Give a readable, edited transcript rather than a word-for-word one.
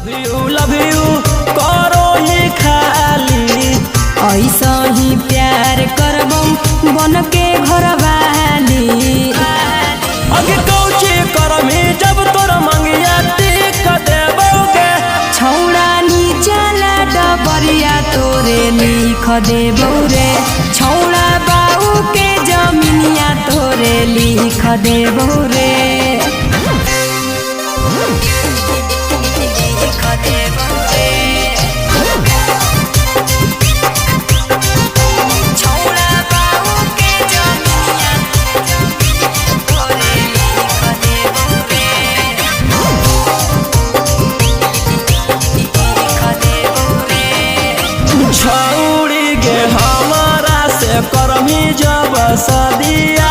love you करो ही खाली ऐसा ही प्यार करबो बन के घर वाली अगे कौची करमी जब तोर मंगिया टिक देबोगे छौड़ा नी चला डबरिया तोरे लिख देबो रे छौड़ा बाऊ के जमीनिया तोरे लिख देबो रे छौड़ी गे हमारा से करमी जब सदिया